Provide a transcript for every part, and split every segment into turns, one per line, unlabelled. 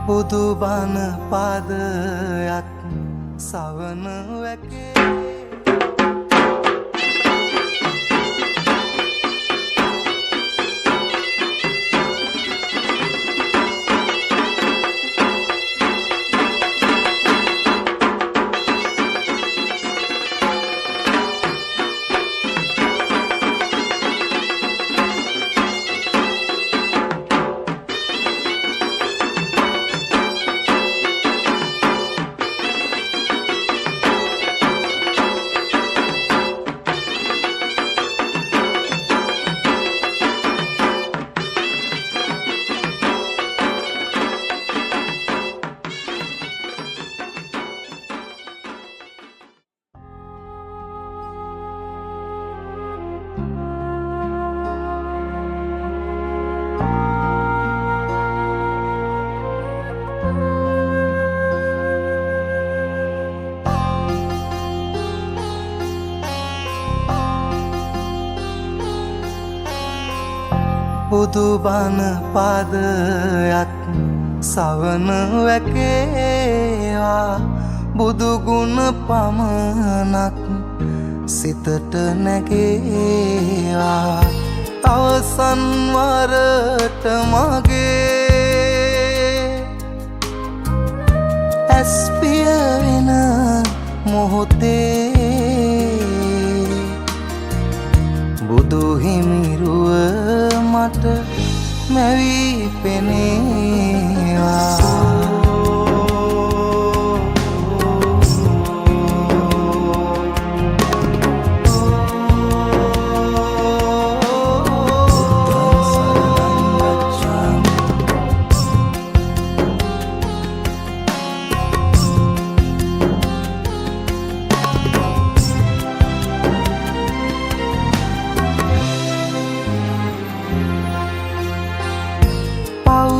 බුදු බණ පාදයක් සවන වැකේ බුදු බණ පාදයක් සවන වැකේවා බුදු ගුණ පමණක් සිතට නැගේවා අවසන් වරට මගේ ඇස් පිය වෙන මොහොතේ බුදු හිමිරුව මට මැවී පෙනේවා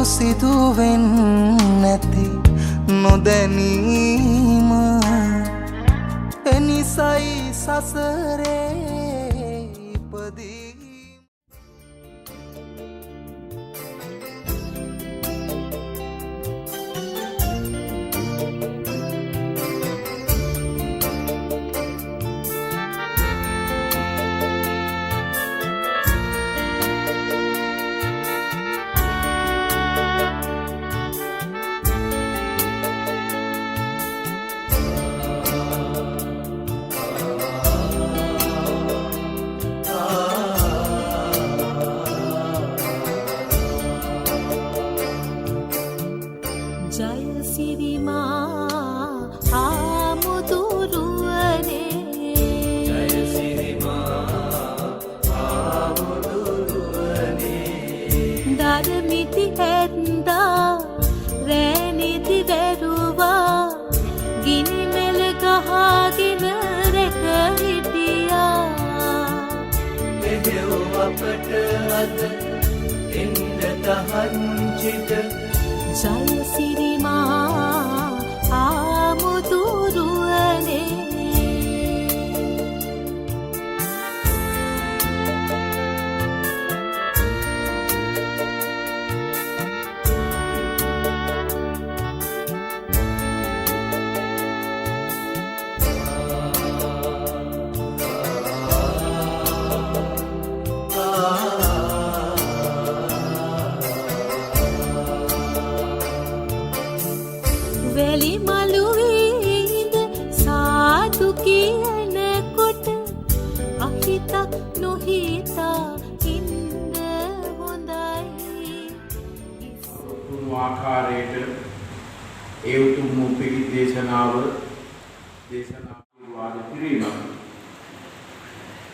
සිදුවෙන් නැති නොදැනීම එනිසයි සසරේ ඉපදී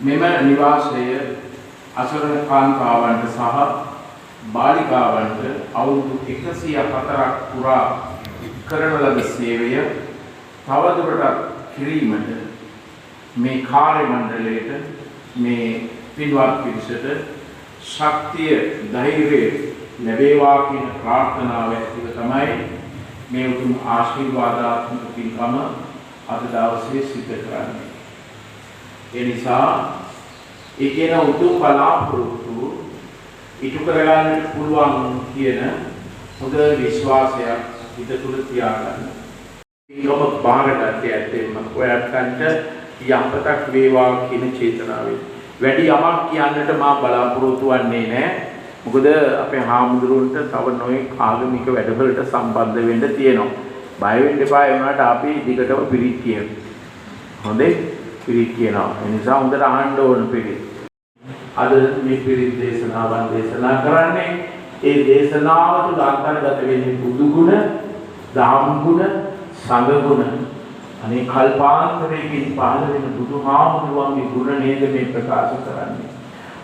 මෙම නිවාසය අසරණ කාන්තාවන්ට සහ බාලිකාවන්ට අවුරුදු 104ක් පුරා කරන ලද සේවය තවදුරටත් කිරීමට මේ කාර්ය මණ්ඩලයට මේ පින්වත් පිරිසට ශක්තිය ධෛර්යය ලැබේවා කියන ප්‍රාර්ථනාව ඇතිව තමයි මේ උතුම් ආශිර්වාදාත්මක පින්කම අද දවසේ සිදු කරන්නේ. ඒ නිසා ඒ කියන උතුම් බලාපොරොත්තු ඉටු කරගන්නට පුළුවන් කියන හොඳ විශ්වාසයක් හිත තුල තියාගන්න. ඊගොම බාරගත්තේ ඇත්තෙම ඔයයන්ට යම්පතක් වේවා කියන චේතනාවෙන්. වැඩි යමක් කියන්නට මා බලාපොරොත්තු වෙන්නේ නැහැ. මොකද අපේ හාමුදුරුවන්ට තව නොයෙක් ආගමික වැඩවලට සම්බන්ධ වෙන්න තියෙනවා. බය වෙන්න එපා ඒ වුණාට අපි දිගටම පිරිත් කියමු. හොඳේ? පිරිත් කියනවා. ඒ නිසා හොඳට අහන්න ඕන පිරිත්. අද මේ පිරිත් දේශනාවන් දේශනා කරන්නේ ඒ දේශනාව තුළ අන්තර්ගත වෙන්නේ බුදු ගුණ, දහම් ගුණ, සංඝ ගුණ. අනේ කල්පාන්තරයකින් පහළ වෙන බුදුහාමුදුරුවන්ගේ ගුණ නේද මේ ප්‍රකාශ කරන්නේ.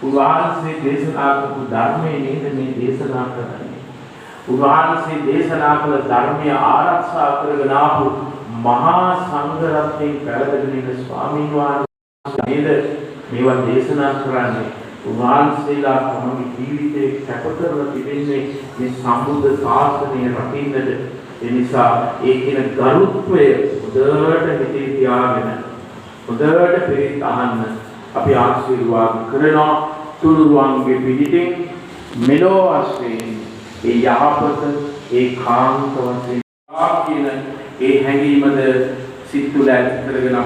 උන්වහන්සේ දේශනා කරපු ධර්මයේ නේද මේ දේශනා කරන්නේ. උන්වහන්සේ දේශනා කළ ධර්මය ආරක්ෂා කරගෙන ආපු මහා සංඝ රත්නයේ පැවැදගෙන ඉන්න ස්වාමීන් වහන්සේ නේද මේවා දේශනා කරන්නේ. උන්වහන්සේලා තමගේ ජීවිතේ කැප කරලා තිබෙන්නේ මේ සම්බුද්ධ ශාසනය රකින්නට. ඒ නිසා ඒ කියන ගරුත්වය හොඳට හිතේ තියාගෙන හොඳට පිළිත් අහන්න අපි ආශිර්වාද කරනවා. තුනුරුවන්ගේ පිළිතින් මෙලෝ වශයෙන් ඒ යහපත ඒකාන්ත වශයෙන් කියන ඒ හැඟීමද සිත් තුළ ඇති කරගෙන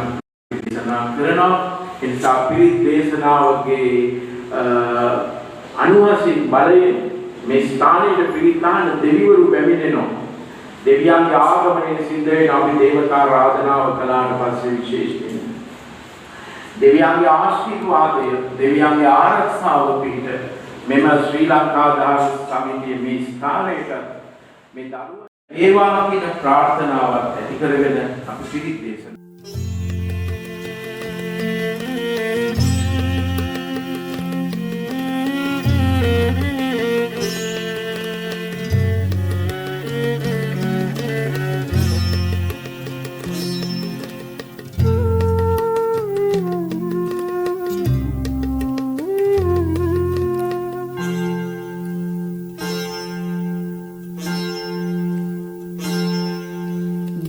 දේශනා කරනවා. ඒ නිසා පිළිත් දේශනාවගේ අනුවසින් බලයෙන් මේ ස්ථානයේ පිළිතාන දෙවිවරු පැමිණෙනවා. දෙවියන්ගේ ආගමනයේ සිද්ධ වෙන අපි දේවතා ආරාධනාව කළාට පස්සේ විශේෂයෙන් දෙවියන්ගේ ආශිර්වාදය දෙවියන්ගේ ආරක්ෂාව පිට මෙම ශ්‍රී ලංකා දහස් සමිතියේ මේ ස්ථානයට මේ දරුවා ඒවා කියන ප්‍රාර්ථනාවක් ඇති කරගෙන අපි පිළිත් දේශනා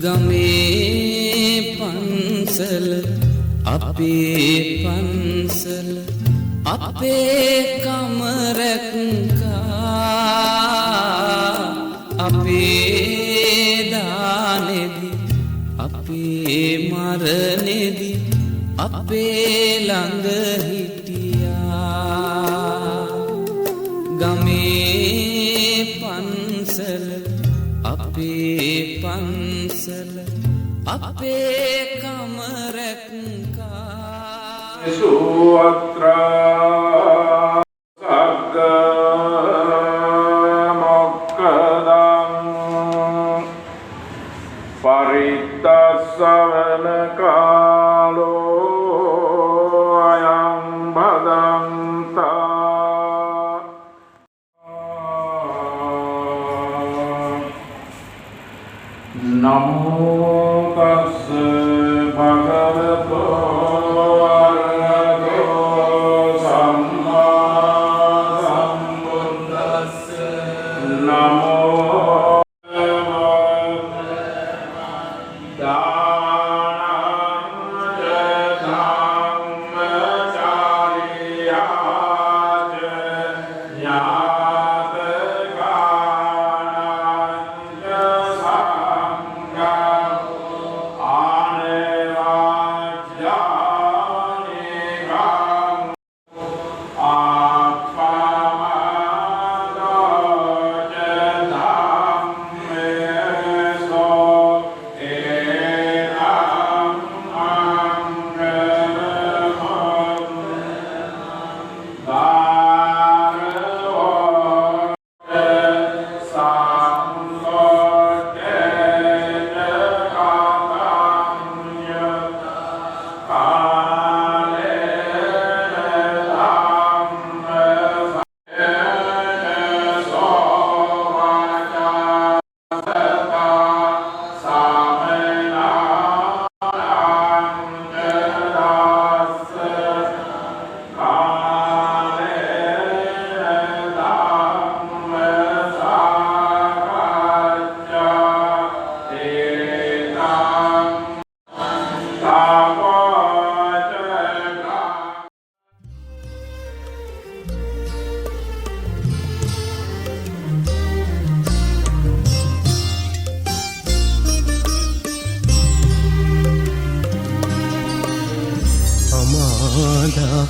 ගමේ පන්සල අපේ පන්සල අපේ කමරක්කා අපේ දානෙදි අපේ මරණෙදි අපේ ළඟ හිටියා. ගමේ පන්සල අපේ පන්සල අපේ කමරක්කා
සුවත්‍රා සග්ග මොක්ඛදං පරිත්තස්සවන කාලෝ අයං භදන්තා නමෝ තස්ස භගවතෝ අරහතෝ සම්මා සම්බුද්දස්ස නමෝ God.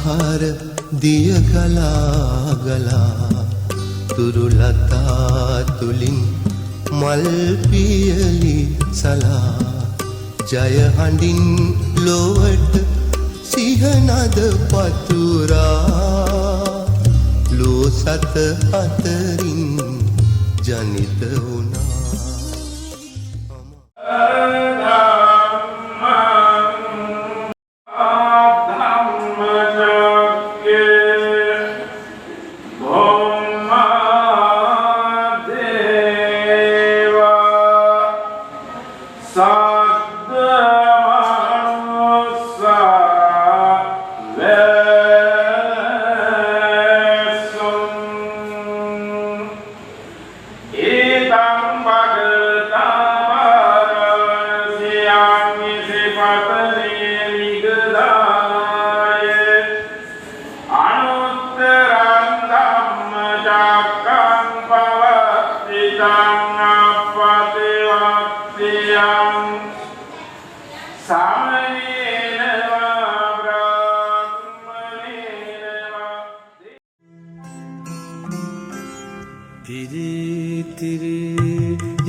පහර දිය ගලා ගලා තුරුලතා තුලින් මල් පියලි සලා ජය හඬින් ලොවට සිහනද පතුරා ලෝ සත අතරින් ජනිත වුණා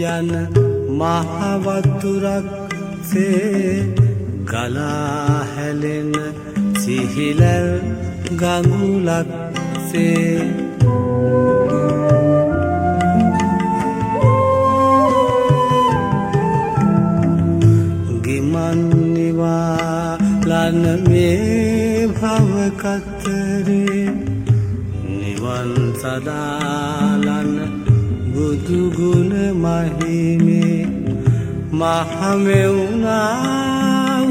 යන මහවතුරක් සේ ගලා හැලෙන සිහිලල් ගඟුලක් සේ ගිමන් නිවාලන මේ භව කතරේ නිවන් සදාලන බුදු ගුණ මහිමේ මහමෙවුනා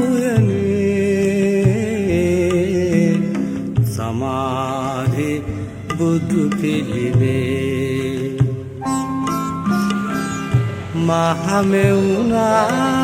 උයනේ සමාධි බුදු පිළිවේ මහමෙවුනා